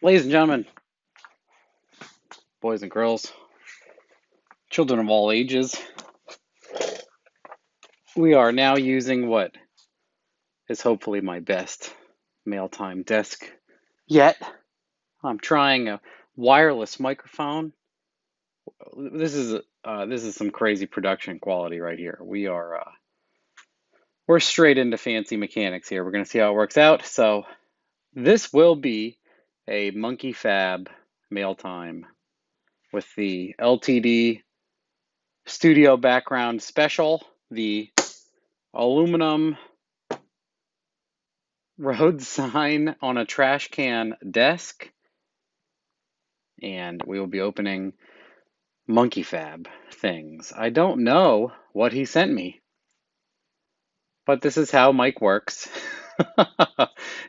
Ladies and gentlemen, boys and girls, children of all ages, we are now using what is hopefully my best mail time desk yet. I'm trying a wireless microphone. This is some crazy production quality right here. We're straight into fancy mechanics here. We're gonna see how it works out. So this will be a Monkey Fab mail time with the LTD studio background special, the aluminum road sign on a trash can desk, and we will be opening Monkey Fab things. I don't know what he sent me, but this is how Mike works.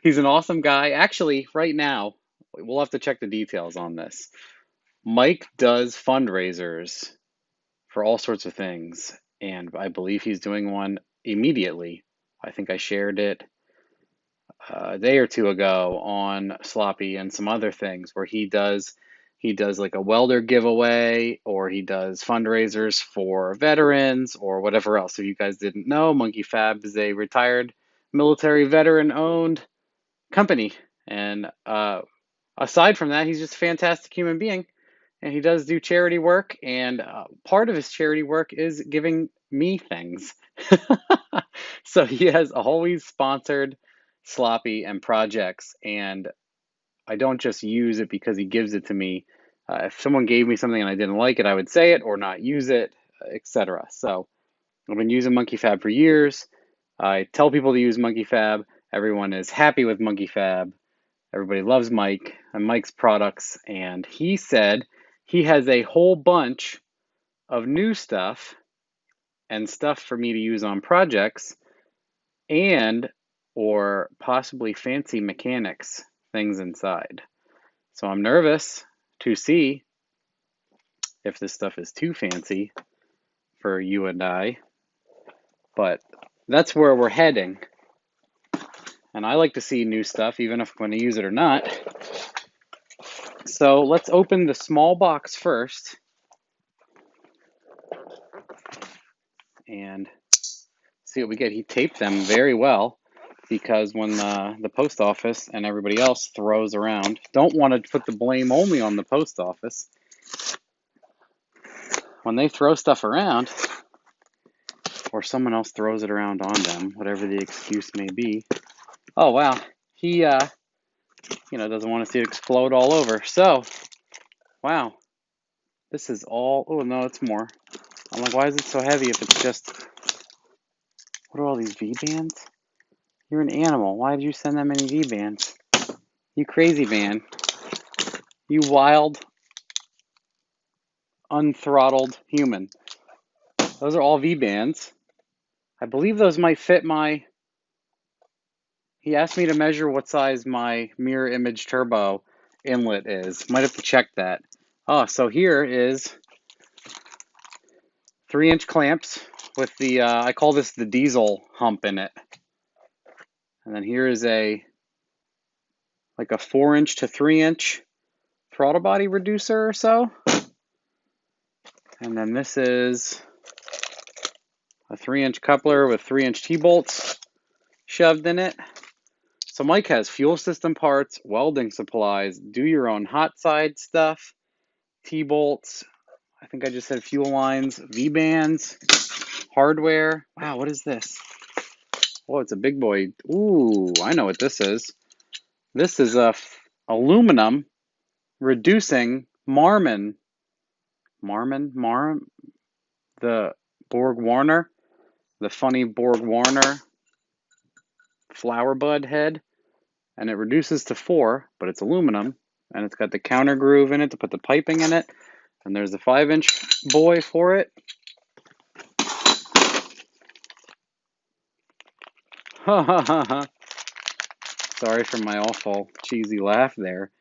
He's an awesome guy. Actually, right now, we'll have to check the details on this. Mike does fundraisers for all sorts of things, and I believe he's doing one immediately. I think I shared it a day or two ago on Sloppy and some other things where he does like a welder giveaway, or he does fundraisers for veterans or whatever else. If you guys didn't know, Monkey Fab is a retired military veteran owned company. And aside from that, he's just a fantastic human being. And he does do charity work. And part of his charity work is giving me things. So he has always sponsored Sloppy and projects. And I don't just use it because he gives it to me. If someone gave me something and I didn't like it, I would say it or not use it, etc. So I've been using Monkey Fab for years. I tell people to use Monkey Fab. Everyone is happy with Monkey Fab. Everybody loves Mike and Mike's products. And he said he has a whole bunch of new stuff and stuff for me to use on projects and or possibly fancy mechanics things inside. So I'm nervous to see if this stuff is too fancy for you and I, but that's where we're heading. And I like to see new stuff, even if I'm going to use it or not. So let's open the small box first and see what we get. He taped them very well because when the post office and everybody else throws around, don't want to put the blame only on the post office. When they throw stuff around, or someone else throws it around on them, whatever the excuse may be. Oh wow, he doesn't want to see it explode all over. So, wow, this is all. Oh no, it's more. I'm like, why is it so heavy if it's just? What are all these V bands? You're an animal. Why did you send that many V bands? You crazy man. You wild, unthrottled human. Those are all V bands. I believe those might fit my. He asked me to measure what size my mirror image turbo inlet is. Might have to check that. Oh, so here is 3-inch clamps with the, I call this the diesel hump in it. And then here is like a 4-inch to 3-inch throttle body reducer or so. And then this is a 3-inch coupler with 3-inch T-bolts shoved in it. So Mike has fuel system parts, welding supplies, do your own hot side stuff, T-bolts. I think I just said fuel lines, V-bands, hardware. Wow, what is this? Oh, it's a big boy. Ooh, I know what this is. This is a aluminum reducing Marmon. The Borg Warner, the funny Borg Warner flower bud head, and it reduces to 4, but it's aluminum, and it's got the counter groove in it to put the piping in it, and there's the 5-inch boy for it. Ha ha ha ha. Sorry for my awful cheesy laugh there.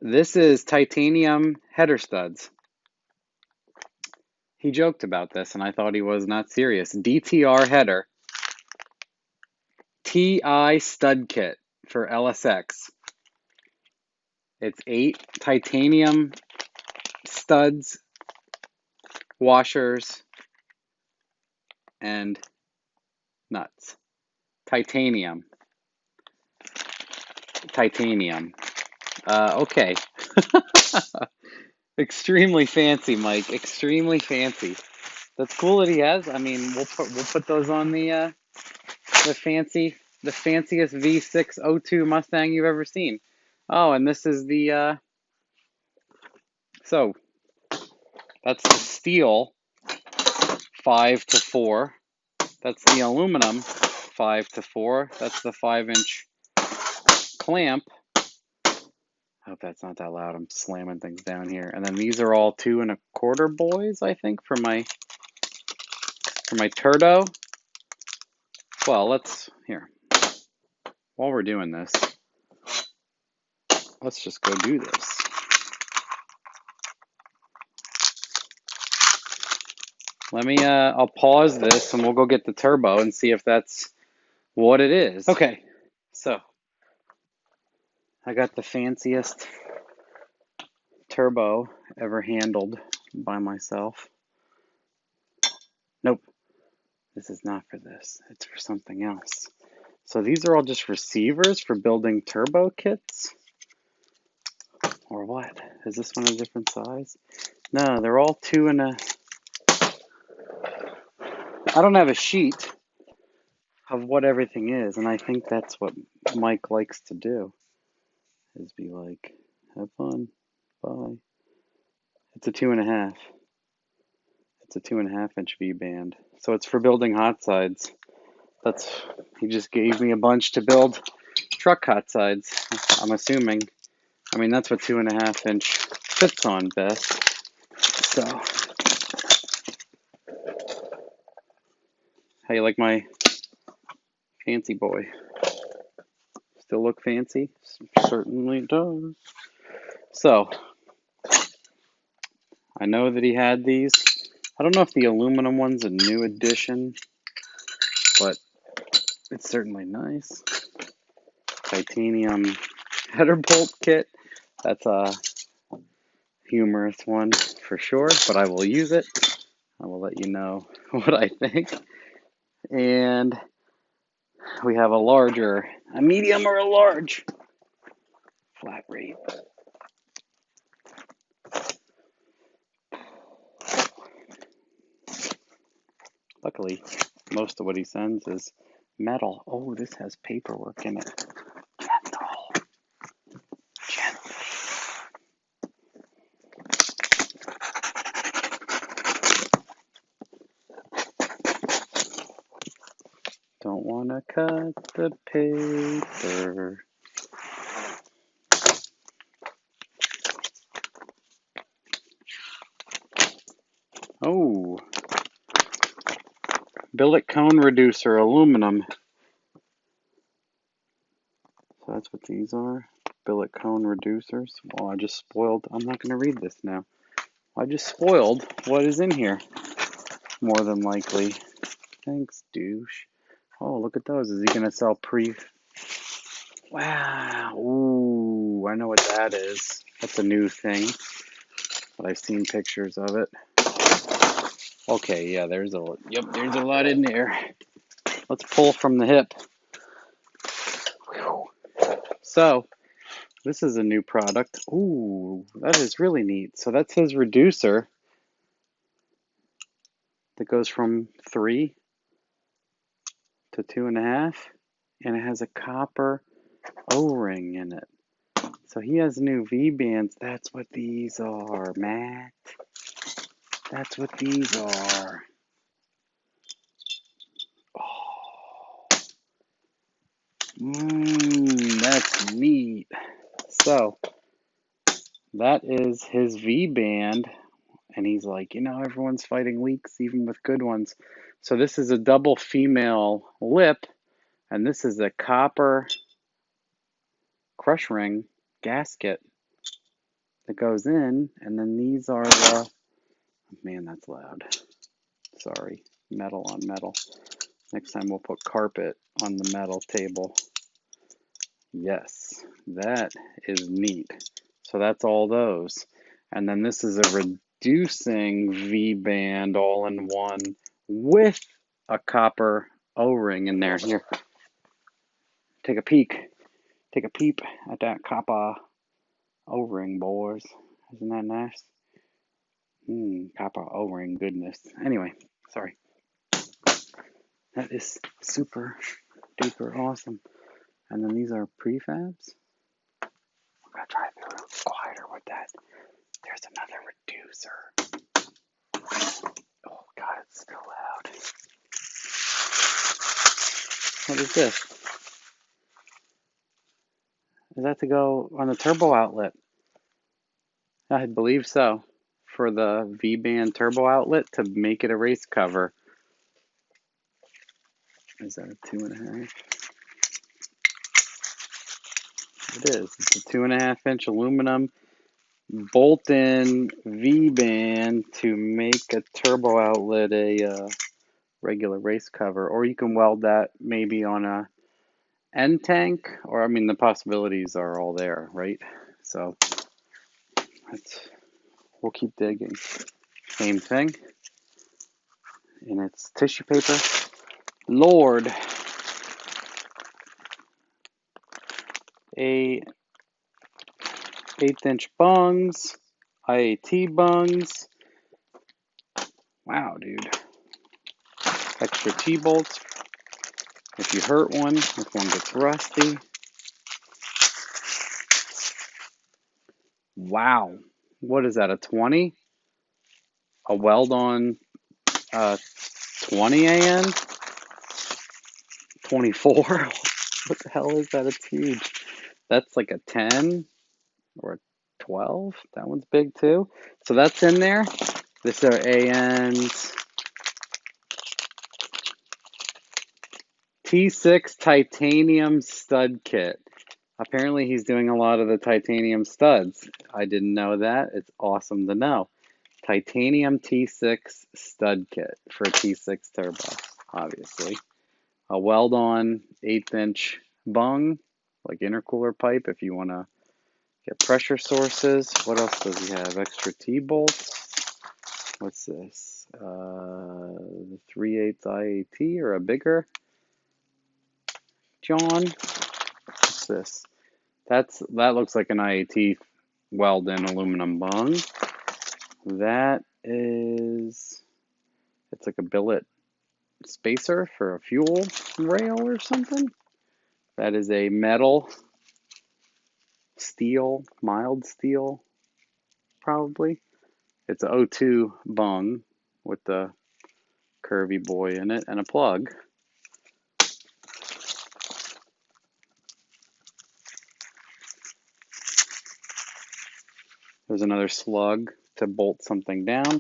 This is titanium header studs. He joked about this, and I thought he was not serious. DTR header. TI stud kit for LSX. It's 8 titanium studs, washers, and nuts. Titanium. Titanium. Okay. Extremely fancy, Mike. Extremely fancy. That's cool that he has. I mean, we'll put those on the fanciest V602 Mustang you've ever seen. Oh, and this is the so that's the steel 5 to 4. That's the aluminum 5 to 4. That's the 5-inch clamp. I hope that's not that loud. I'm slamming things down here. And then these are all 2 1/4 boys, I think, for my turbo. Well, while we're doing this, let's just go do this. I'll pause this and we'll go get the turbo and see if that's what it is. Okay, so I got the fanciest turbo ever handled by myself. Nope, this is not for this. It's for something else. So these are all just receivers for building turbo kits? Or what? Is this one a different size? No, they're all 2 I don't have a sheet of what everything is, and I think that's what Mike likes to do, is be like, have fun, bye. It's a 2.5. It's a 2.5-inch V-band. So it's for building hot sides. He just gave me a bunch to build truck hot sides, I'm assuming. I mean, that's what 2.5-inch fits on best. So, how you like my fancy boy? Still look fancy? Certainly does. So, I know that he had these. I don't know if the aluminum one's a new addition, but it's certainly nice. Titanium header bolt kit. That's a humorous one for sure, but I will use it. I will let you know what I think. And we have a medium or a large flat rate. Luckily, most of what he sends is metal. Oh, this has paperwork in it. Gentle. Don't want to cut the paper. Oh, billet cone reducer, aluminum. So that's what these are, billet cone reducers. Well, I'm not going to read this now. I just spoiled what is in here, more than likely. Thanks, douche. Oh, look at those. Is he going to sell Wow. Ooh, I know what that is. That's a new thing, but I've seen pictures of it. Okay, yeah, there's a lot in there. Let's pull from the hip. Whew. So, this is a new product. Ooh, that is really neat. So that's his reducer that goes from 3 to 2.5, and it has a copper O-ring in it. So he has new V-bands. That's what these are, Matt. That's what these are. Oh. That's neat. So that is his V-band. And he's like, everyone's fighting leaks, even with good ones. So this is a double female lip, and this is a copper crush ring gasket that goes in, and then these are man, that's loud. Sorry, metal on metal. Next time we'll put carpet on the metal table. Yes, that is neat. So that's all those. And then this is a reducing V-band all in one with a copper O-ring in there. Here, take a peek. Take a peep at that copper O-ring, boys. Isn't that nice? Copper O-ring goodness. Anyway, sorry. That is super duper awesome. And then these are prefabs. I'm gonna try to be a little quieter with that. There's another reducer. Oh God, it's still loud. What is this? Is that to go on the turbo outlet? I believe so. For the V-band turbo outlet to make it a race cover. Is that a 2.5? It is. It's a 2.5-inch aluminum bolt-in V-band to make a turbo outlet a regular race cover, or you can weld that maybe on a end tank, or I mean the possibilities are all there, right? So we'll keep digging. Same thing, and it's tissue paper. Lord, a 1/8-inch bungs, IAT bungs. Wow, dude. Extra T-bolts if you hurt one, if one gets rusty. Wow. What is that, a 20? A weld on 20 AN? 24? What the hell is that? It's huge. That's like a 10 or a 12. That one's big too. So that's in there. This are AN's T6 titanium stud kit. Apparently he's doing a lot of the titanium studs. I didn't know that. It's awesome to know. Titanium T6 stud kit for a T6 turbo, obviously. A weld-on 1/8-inch bung, like intercooler pipe if you want to get pressure sources. What else does he have? Extra T-bolts. What's this? 3/8 IAT or a bigger? John? What's this? That looks like an IAT weld-in aluminum bung. That is, it's like a billet spacer for a fuel rail or something. That is a metal steel, mild steel, probably. It's an O2 bung with the curvy boy in it and a plug. There's another slug to bolt something down.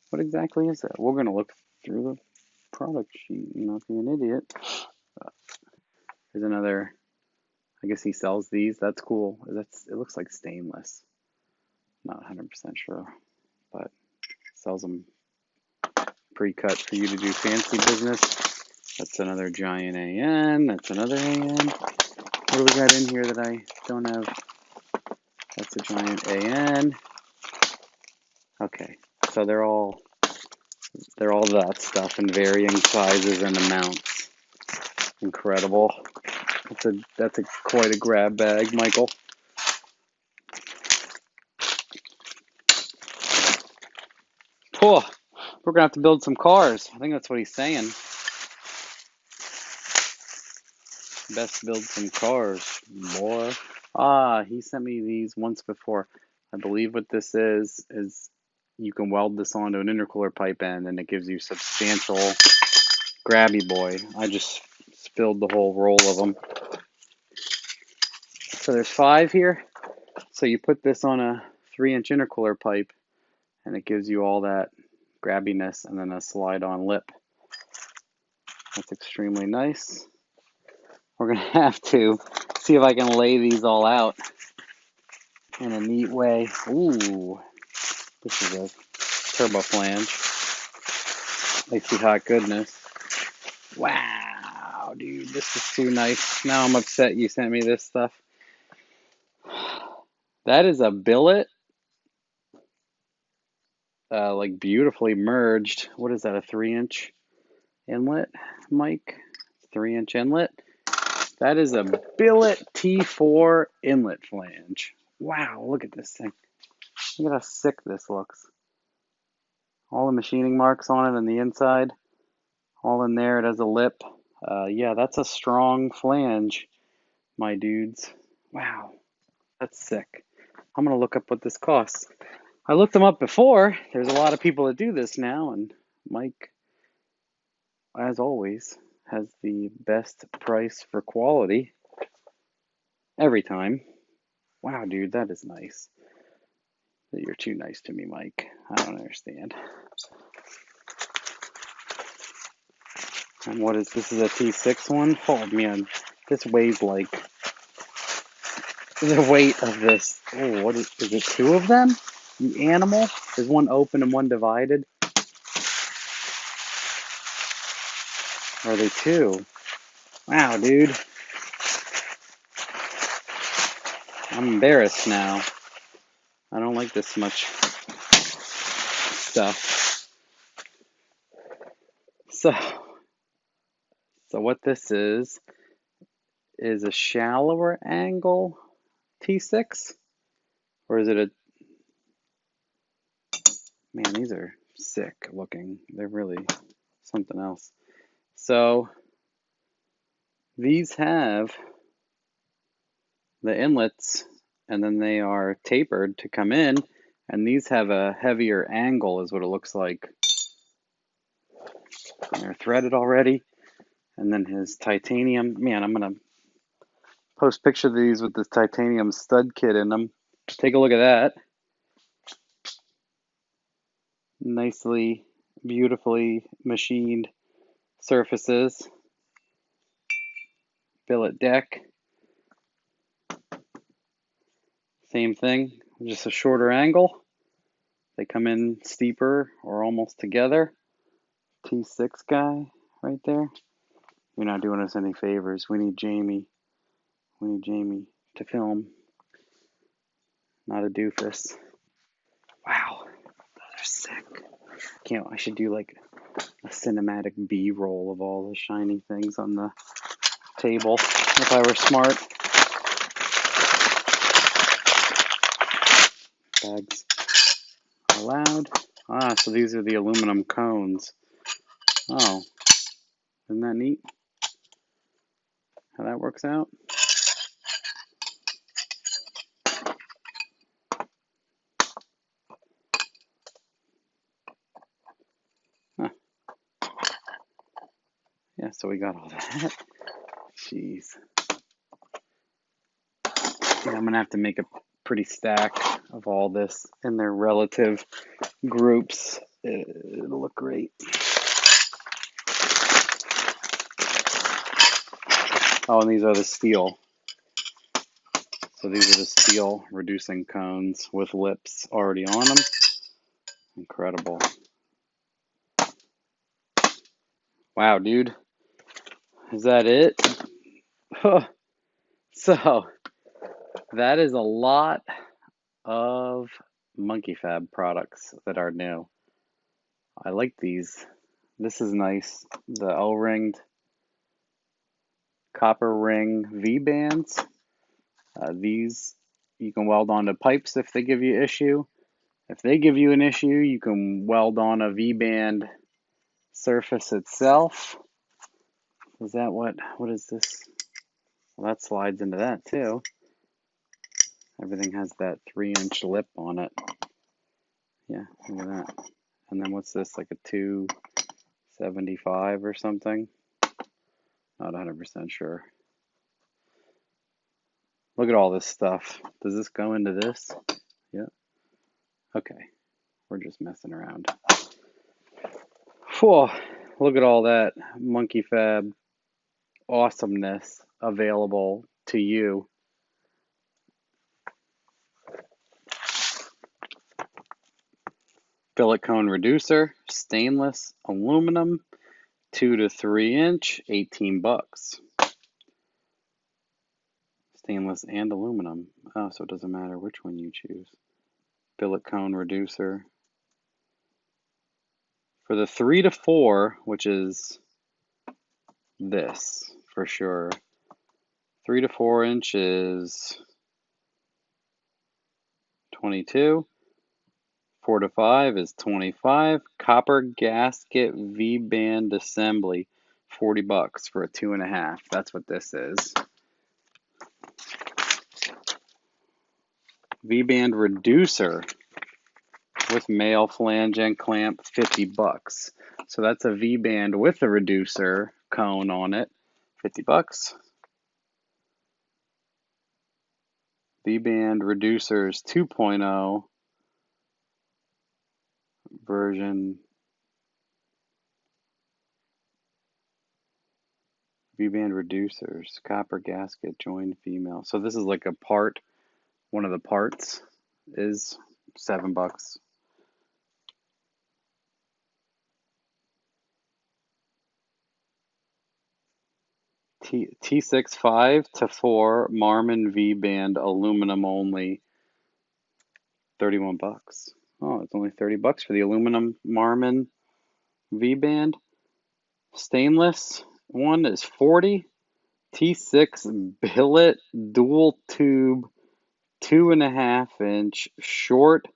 What exactly is that? We're going to look through the product sheet and not be an idiot. There's another, I guess he sells these. That's cool. It looks like stainless. Not 100% sure, but sells them pre-cut for you to do fancy business. That's another giant AN. That's another AN. What do we got in here that I don't have? That's a giant AN. Okay, so they're all that stuff in varying sizes and amounts. Incredible. That's quite a grab bag, Michael. Oh, we're gonna have to build some cars. I think that's what he's saying. Best build some cars, boy. He sent me these once before. I believe what this is you can weld this onto an intercooler pipe end and it gives you substantial grabby boy. I just spilled the whole roll of them. So there's 5 here. So you put this on a 3-inch intercooler pipe and it gives you all that grabbiness and then a slide-on lip. That's extremely nice. We're going to have to see if I can lay these all out in a neat way. Ooh, this is a turbo flange. Makes you hot goodness. Wow, dude, this is too nice. Now I'm upset you sent me this stuff. That is a billet, like beautifully merged. What is that, a 3-inch inlet, Mike? 3-inch inlet. That is a billet T4 inlet flange. Wow, look at this thing. Look at how sick this looks. All the machining marks on it on the inside. All in there. It has a lip. Yeah, that's a strong flange, my dudes. Wow, that's sick. I'm going to look up what this costs. I looked them up before. There's a lot of people that do this now, and Mike, as always, has the best price for quality every time. Wow, dude, that is nice. You're too nice to me, Mike. I don't understand. And what is this? Is a T6 one? Oh man, this weighs like the weight of this. Oh, what is it? 2 of them? You animal? There's one open and one divided. Or are they 2? Wow, dude. I'm embarrassed now. I don't like this much stuff. So what this is a shallower angle T6? Or is it a... Man, these are sick looking. They're really something else. So these have the inlets, and then they are tapered to come in, and these have a heavier angle is what it looks like. And they're threaded already. And then his titanium, man, I'm gonna post picture of these with this titanium stud kit in them. Take a look at that. Nicely, beautifully machined surfaces. Billet deck. Same thing, just a shorter angle. They come in steeper or almost together. T6 guy right there. You're not doing us any favors. We need Jamie. We need Jamie to film. Not a doofus. Wow, those are sick. I should do like a cinematic B-roll of all the shiny things on the table if I were smart. Bags allowed. Ah, so these are the aluminum cones. Oh, isn't that neat how that works out? Huh. Yeah, so we got all that. Jeez. Yeah, I'm gonna have to make a pretty stack of all this in their relative groups. It'll look great. Oh, and these are the steel. So these are the steel reducing cones with lips already on them. Incredible. Wow, dude. Is that it? So that is a lot of Monkey Fab products that are new. I like these. This is nice. The O-ringed copper ring V-bands. These you can weld onto pipes if they give you issue. If they give you an issue, you can weld on a V-band surface itself. Is that what is this? Well, that slides into that too. Everything has that 3-inch lip on it. Yeah, look at that. And then what's this, like a 275 or something? Not 100% sure. Look at all this stuff. Does this go into this? Yeah. Okay. We're just messing around. Whew. Look at all that Monkey Fab awesomeness available to you. Billet cone reducer, stainless aluminum, 2 to 3 inch, $18. Stainless and aluminum. Oh, so it doesn't matter which one you choose. Billet cone reducer. For the 3 to 4, which is this for sure. 3 to 4 inches, 22. 4 to 5 is 25. Copper gasket V-band assembly, $40 for a 2.5. That's what this is. V-band reducer with male flange and clamp, $50. So that's a V-band with a reducer cone on it, $50. V-band reducers 2.0 version. V-band reducers, copper gasket, joined female. So this is like a part. One of the parts is $7. T6 5 to 4 Marmon V-band aluminum only, $31. Oh, it's only $30 for the aluminum Marmon V-band. Stainless one is 40. T6 billet dual tube 2.5-inch short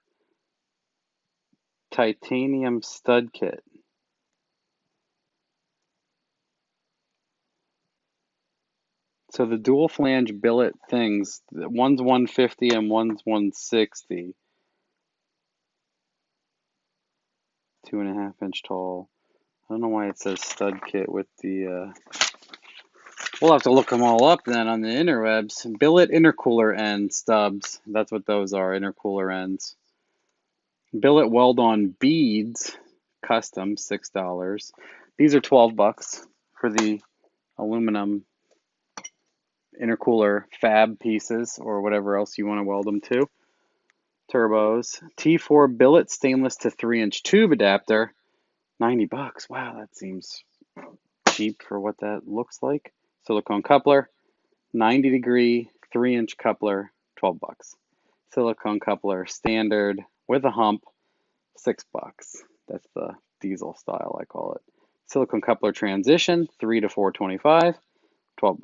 titanium stud kit. So the dual flange billet things, one's 150 and one's 160. 2.5-inch tall. I don't know why it says stud kit with the, we'll have to look them all up then on the interwebs. Billet intercooler end stubs. That's what those are, intercooler ends. Billet weld-on beads, custom, $6. These are $12 for the aluminum intercooler fab pieces or whatever else you want to weld them to. Turbos. T4 billet stainless to 3-inch tube adapter, $90. Wow, that seems cheap for what that looks like. Silicone coupler, 90-degree 3-inch coupler, $12. Silicone coupler standard with a hump, $6. That's the diesel style, I call it. Silicone coupler transition, 3 to 425, $12.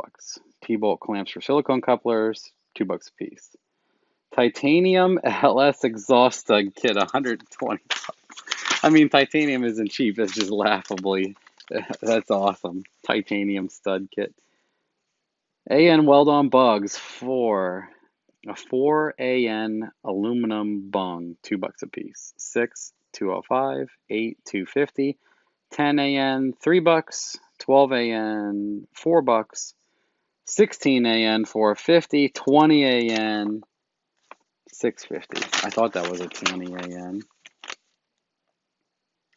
T-bolt clamps for silicone couplers, $2 a piece. Titanium LS exhaust stud kit, $120. I mean, titanium isn't cheap. It's just laughably. That's awesome. Titanium stud kit. AN weld-on bugs for a 4AN aluminum bung, $2 a piece. 6, 205, 8, 250, 10AN, $3, 12AN, $4, 16AN, 450, 20AN, $6.50. I thought that was a 20AN.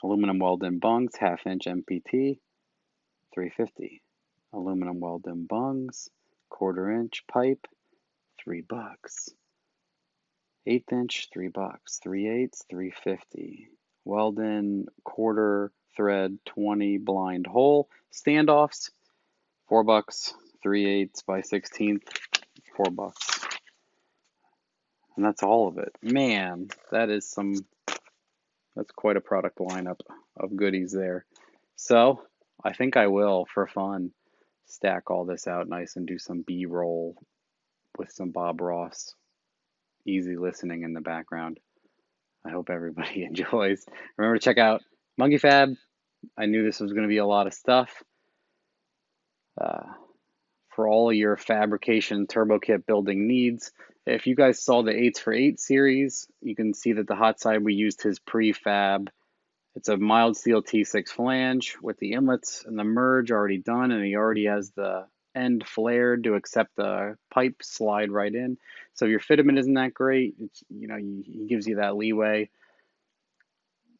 Aluminum weld-in bungs, 1/2-inch MPT, $3.50. Aluminum weld-in bungs, 1/4-inch pipe, $3. 1/8-inch, $3. 3/8, $3.50. Weld-in quarter thread 20 blind hole standoffs, $4. 3/8 by 16th, $4. And that's all of it. Man, that's quite a product lineup of goodies there. So I think I will, for fun, stack all this out nice and do some B-roll with some Bob Ross easy listening in the background. I hope everybody enjoys. Remember to check out Monkey Fab. I knew this was going to be a lot of stuff. For all your fabrication turbo kit building needs. If you guys saw the 8s for 8 series, you can see that the hot side we used his prefab. It's a mild steel T6 flange with the inlets and the merge already done, and he already has the end flared to accept the pipe slide right in. So if your fitment isn't that great, he gives you that leeway.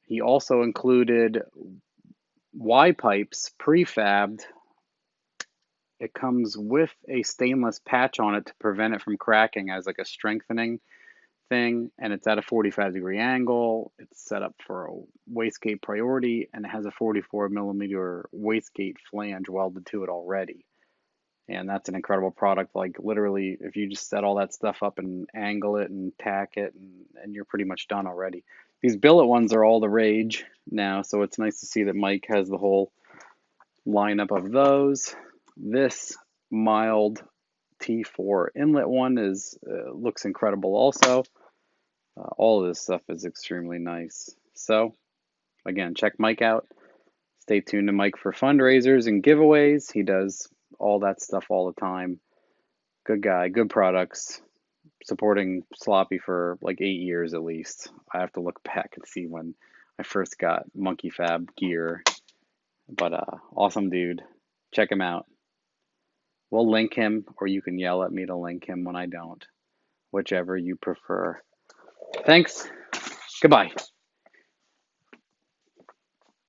He also included Y pipes prefabbed. It comes with a stainless patch on it to prevent it from cracking as like a strengthening thing, and it's at a 45-degree angle. It's set up for a wastegate priority, and it has a 44 millimeter wastegate flange welded to it already. And that's an incredible product. Like literally, if you just set all that stuff up and angle it and tack it, and you're pretty much done already. These billet ones are all the rage now, so it's nice to see that Mike has the whole lineup of those. This mild T4 inlet one is looks incredible also. All of this stuff is extremely nice. So again, check Mike out. Stay tuned to Mike for fundraisers and giveaways. He does all that stuff all the time. Good guy, good products. Supporting Sloppy for like 8 years at least. I have to look back and see when I first got Monkey Fab gear. But awesome dude. Check him out. We'll link him, or you can yell at me to link him when I don't. Whichever you prefer. Thanks. Goodbye.